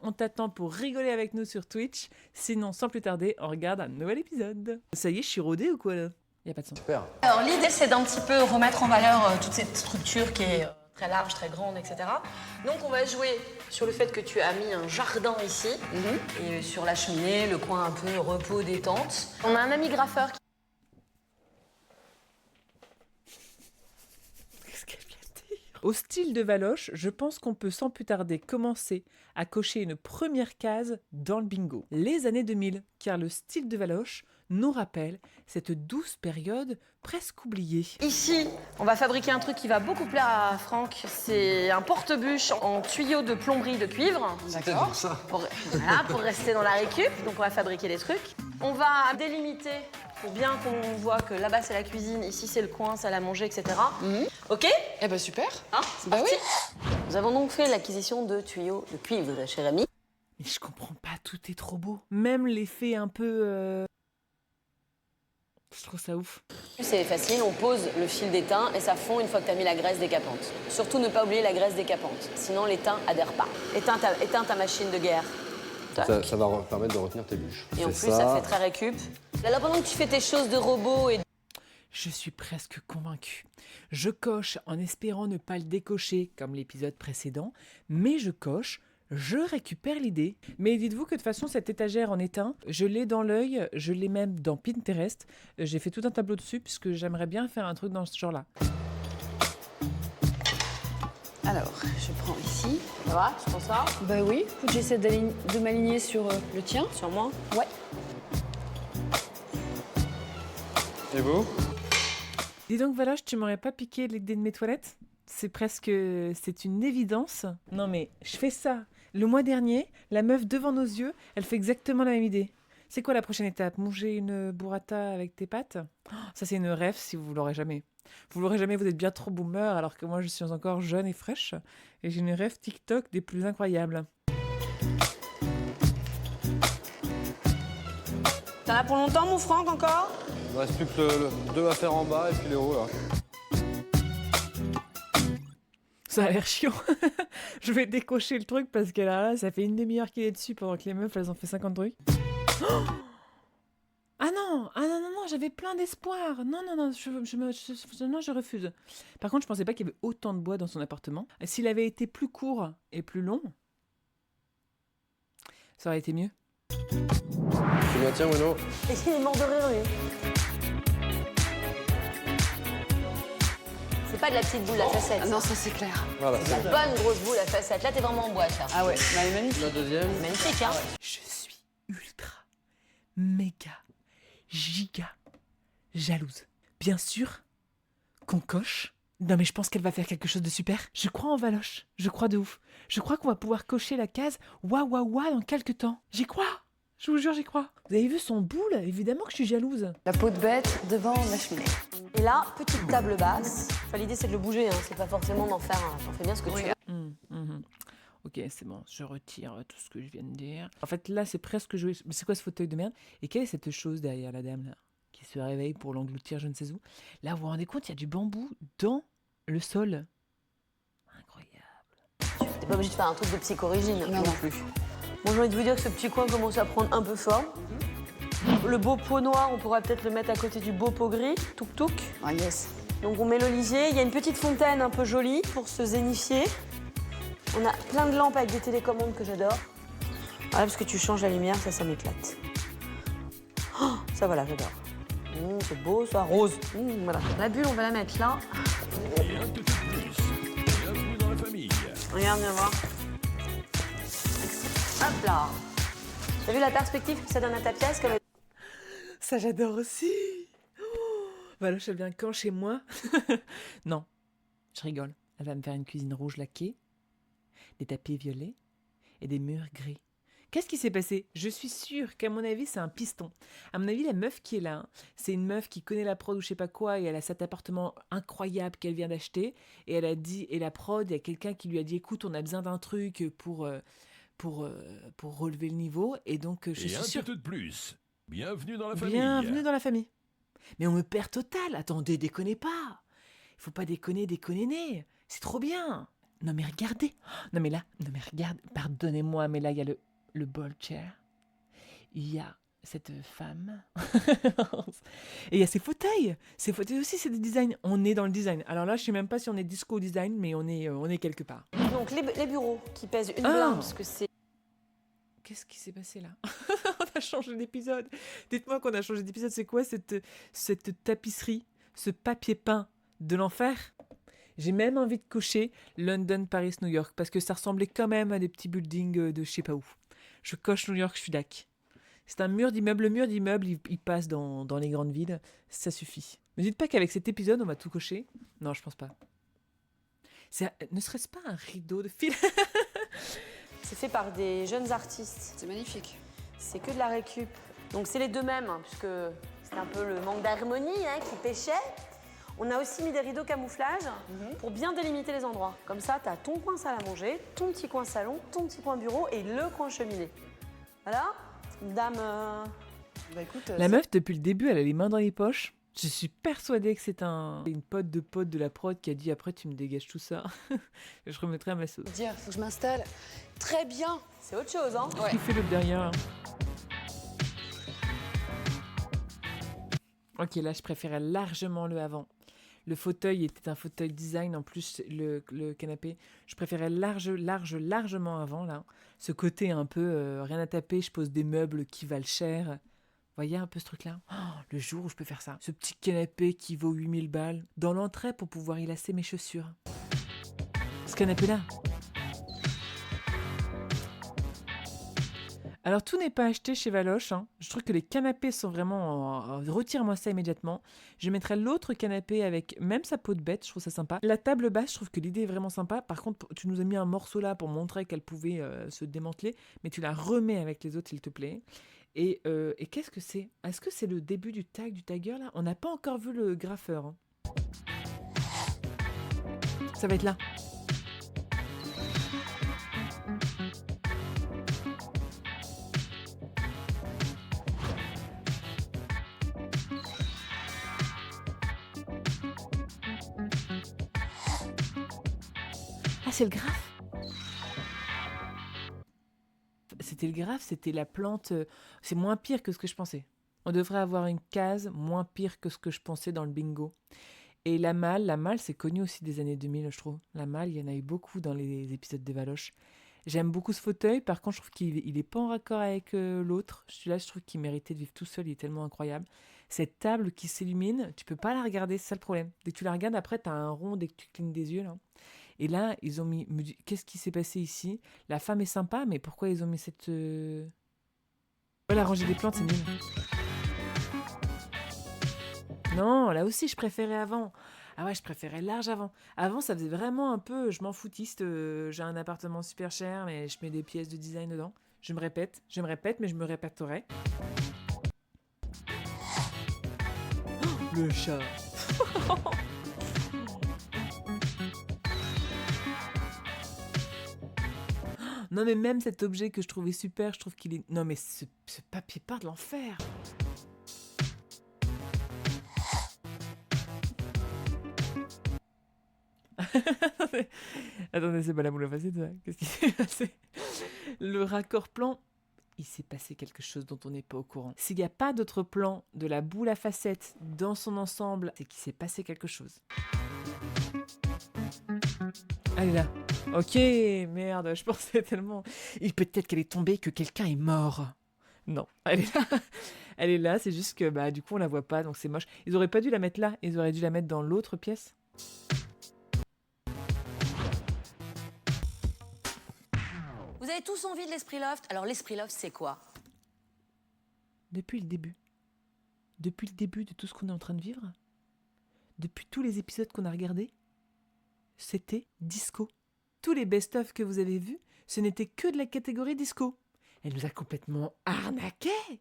on t'attend pour rigoler avec nous sur Twitch. Sinon, sans plus tarder, on regarde un nouvel épisode. Ça y est, je suis rodée ou quoi là? Y a pas de son. Super. Alors l'idée c'est d'un petit peu remettre en valeur toute cette structure qui est très large, très grande, etc. Donc on va jouer sur le fait que tu as mis un jardin ici, et sur la cheminée, le coin un peu repos, détente. On a un ami graffeur qui... Qu'est-ce qu'elle vient de dire? Au style de Valoche, je pense qu'on peut sans plus tarder commencer à cocher une première case dans le bingo. Les années 2000, car le style de Valoche nous rappelle cette douce période presque oubliée. Ici, on va fabriquer un truc qui va beaucoup plaire à Franck. C'est un porte-bûche en tuyau de plomberie de cuivre. D'accord. Pour ça. Pour rester dans la récup. Donc on va fabriquer des trucs. On va délimiter pour bien qu'on voit que là-bas c'est la cuisine, ici c'est le coin, salle à manger, etc. Ok? Eh ben super. Hein, c'est Bah parti. oui. Nous avons donc fait l'acquisition de tuyaux de cuivre, cher ami. Mais je comprends pas, tout est trop beau. Même l'effet un peu... Je trouve ça ouf. C'est facile, on pose le fil d'étain et ça fond une fois que tu as mis la graisse décapante. Surtout ne pas oublier la graisse décapante, sinon l'étain adhère pas. Éteins ta machine de guerre. Ça va permettre de retenir tes bûches. Et en plus, ça fait très récup. Là, pendant que tu fais tes choses de robot et... Je suis presque convaincue. Je coche en espérant ne pas le décocher comme l'épisode précédent, mais je coche, je récupère l'idée. Mais dites-vous que de toute façon, cette étagère en étain, je l'ai dans l'œil, je l'ai même dans Pinterest. J'ai fait tout un tableau dessus puisque j'aimerais bien faire un truc dans ce genre-là. Alors, je prends ici. Ça va, tu penses ça? Bah oui, écoute, j'essaie de m'aligner sur le tien. Sur moi? Ouais. Et vous? Dis donc Valoche, tu m'aurais pas piqué l'idée de mes toilettes? C'est une évidence. Non mais, je fais ça. Le mois dernier, la meuf devant nos yeux, elle fait exactement la même idée. C'est quoi la prochaine étape? Manger une burrata avec tes pâtes? Oh, ça c'est une rêve si vous l'aurez jamais. Vous l'aurez jamais, vous êtes bien trop boomer, alors que moi je suis encore jeune et fraîche. Et j'ai une rêve TikTok des plus incroyables. T'en as pour longtemps, mon Franck, encore? Il ne reste plus que le 2 à faire en bas et puis les hauts là. Ça a l'air chiant. Je vais décocher le truc parce que là, ça fait une demi-heure qu'il est dessus pendant que les meufs, elles ont fait 50 trucs. Oh ah non, j'avais plein d'espoir. Non, je refuse. Par contre, je pensais pas qu'il y avait autant de bois dans son appartement. S'il avait été plus court et plus long, ça aurait été mieux. Tu maintiens, Bruno? Et il est mort de rire, lui. C'est pas de la petite boule à facettes. Ah non, ça c'est clair. Voilà, C'est c'est de bon. la bonne grosse boule à facettes. Là, t'es vraiment en boîte, là. Ah ouais, bah, elle est magnifique. La deuxième. Magnifique, hein? Je suis ultra, méga, giga jalouse. Bien sûr qu'on coche. Non mais je pense qu'elle va faire quelque chose de super. Je crois en Valoche. Je crois de ouf. Je crois qu'on va pouvoir cocher la case wa dans quelques temps. J'y crois. Je vous jure, j'y crois. Vous avez vu son boule? Évidemment que je suis jalouse. La peau de bête devant la cheminée. Et là, petite table basse. Enfin, l'idée, c'est de le bouger, hein. C'est pas forcément d'en faire un. T'en fais bien ce que tu veux. Ok, c'est bon, je retire tout ce que je viens de dire. En fait, là, c'est presque joué. Mais c'est quoi ce fauteuil de merde? Et quelle est cette chose derrière la dame, là, qui se réveille pour l'engloutir je ne sais où? Là, vous vous rendez compte, il y a du bambou dans le sol. Incroyable. T'es pas obligé de faire un truc de psychorigine. Non, non. plus. Bon, j'ai envie de vous dire que ce petit coin commence à prendre un peu forme. Le beau pot noir, on pourra peut-être le mettre à côté du beau pot gris. Touk-touk. Ah yes. Donc on met l'olivier. Il y a une petite fontaine un peu jolie pour se zénifier. On a plein de lampes avec des télécommandes que j'adore. Voilà, parce que tu changes la lumière, ça m'éclate. Oh, ça voilà, j'adore. C'est beau, ça, rose. Voilà. La bulle, on va la mettre là. Bienvenue dans la famille. Regarde, viens voir. Hop là. T'as vu la perspective que ça donne à ta pièce comme... Ça, j'adore aussi. Oh, Valoche, elle vient quand chez moi? Non, je rigole. Elle va me faire une cuisine rouge laquée, des tapis violets et des murs gris. Qu'est-ce qui s'est passé? Je suis sûre qu'à mon avis, c'est un piston. À mon avis, la meuf qui est là, hein, c'est une meuf qui connaît la prod ou je sais pas quoi, et elle a cet appartement incroyable qu'elle vient d'acheter, et elle a dit, et la prod, il y a quelqu'un qui lui a dit, écoute, on a besoin d'un truc pour relever le niveau, et donc je Et suis un sûre. peu de plus. Bienvenue dans la famille. Bienvenue dans la famille. Mais on me perd total. Attendez, déconnez pas. Il faut pas déconner. C'est trop bien. Non mais regardez. Non mais regarde. Pardonnez-moi, mais là, il y a le ball chair. Il y a cette femme. Et il y a ces fauteuils. Ces fauteuils aussi, c'est des designs. On est dans le design. Alors là, je sais même pas si on est disco design, mais on est quelque part. Donc les bureaux qui pèsent une Ah. blinde, parce que c'est... Qu'est-ce qui s'est passé là? On a changé d'épisode. Dites-moi qu'on a changé d'épisode. C'est quoi cette tapisserie, ce papier peint de l'enfer? J'ai même envie de cocher London, Paris, New York, parce que ça ressemblait quand même à des petits buildings de je sais pas où. Je coche New York, je suis dac. C'est un mur d'immeuble. Le mur d'immeuble, il passe dans les grandes villes. Ça suffit. Ne dites pas qu'avec cet épisode, on va tout cocher. Non, je pense pas. Ne serait-ce pas un rideau de fil? C'est fait par des jeunes artistes. C'est magnifique. C'est que de la récup. Donc c'est les deux mêmes, hein, puisque c'est un peu le manque d'harmonie hein, qui pêchait. On a aussi mis des rideaux camouflage pour bien délimiter les endroits. Comme ça, tu as ton coin salle à manger, ton petit coin salon, ton petit coin bureau et le coin cheminée. Voilà, une dame... Bah écoute, La meuf, depuis le début, elle a les mains dans les poches. Je suis persuadée que c'est une pote de la prod qui a dit après tu me dégages tout ça. Je remettrai à ma sauce. dire, faut que je m'installe. Très bien. C'est autre chose, hein. Ouais. Qui fait le derrière là? Ok, là je préférais largement le avant. Le fauteuil était un fauteuil design, en plus le canapé. Je préférais largement avant là. Ce côté un peu rien à taper, je pose des meubles qui valent cher. Voyez un peu ce truc-là? Oh, le jour où je peux faire ça. Ce petit canapé qui vaut 8000 balles. Dans l'entrée pour pouvoir y lasser mes chaussures. Ce canapé-là. Alors, tout n'est pas acheté chez Valoche. Hein. Je trouve que les canapés sont vraiment... Retire-moi ça immédiatement. Je mettrai l'autre canapé avec même sa peau de bête. Je trouve ça sympa. La table basse, je trouve que l'idée est vraiment sympa. Par contre, tu nous as mis un morceau là pour montrer qu'elle pouvait se démanteler. Mais tu la remets avec les autres, s'il te plaît. Et qu'est-ce que c'est? Est-ce que c'est le début du tagger là? On n'a pas encore vu le graffeur. Hein. Ça va être là. Ah, c'est le graphe. C'était le graphe, c'était la plante. C'est moins pire que ce que je pensais. On devrait avoir une case moins pire que ce que je pensais dans le bingo. Et la malle, c'est connu aussi des années 2000, je trouve. La malle, il y en a eu beaucoup dans les épisodes des Valoches. J'aime beaucoup ce fauteuil, par contre, je trouve qu'il est pas en raccord avec l'autre. Celui-là, je trouve qu'il méritait de vivre tout seul, il est tellement incroyable. Cette table qui s'illumine, tu peux pas la regarder, c'est ça le problème. Dès que tu la regardes, après, t'as un rond dès que tu clignes des yeux, là. Et là, ils ont mis... Qu'est-ce qui s'est passé ici? La femme est sympa, mais pourquoi ils ont mis cette... La rangée des plantes, c'est nul. Non, là aussi, je préférais avant. Ah ouais, je préférais large avant. Avant, ça faisait vraiment un peu... Je m'en foutiste. J'ai un appartement super cher, mais je mets des pièces de design dedans. Je me répète, mais je me répéterai. Oh, le chat. Non mais même cet objet que je trouvais super, je trouve qu'il est... Non mais ce papier peint de l'enfer. Attendez, c'est pas la boule à facette, ça. Qu'est-ce qui s'est passé? Le raccord plan, il s'est passé quelque chose dont on n'est pas au courant. S'il n'y a pas d'autre plan de la boule à facettes dans son ensemble, c'est qu'il s'est passé quelque chose. Elle est là. Ok, merde, je pensais tellement... Peut-être qu'elle est tombée, que quelqu'un est mort. Non, elle est là. Elle est là, c'est juste que bah du coup on la voit pas, donc c'est moche. Ils auraient pas dû la mettre là, ils auraient dû la mettre dans l'autre pièce. Vous avez tous envie de l'Esprit Loft. Alors l'Esprit Loft, c'est quoi? Depuis le début de tout ce qu'on est en train de vivre, depuis tous les épisodes qu'on a regardés, c'était disco. Tous les best-of que vous avez vus, ce n'était que de la catégorie disco. Elle nous a complètement arnaqués.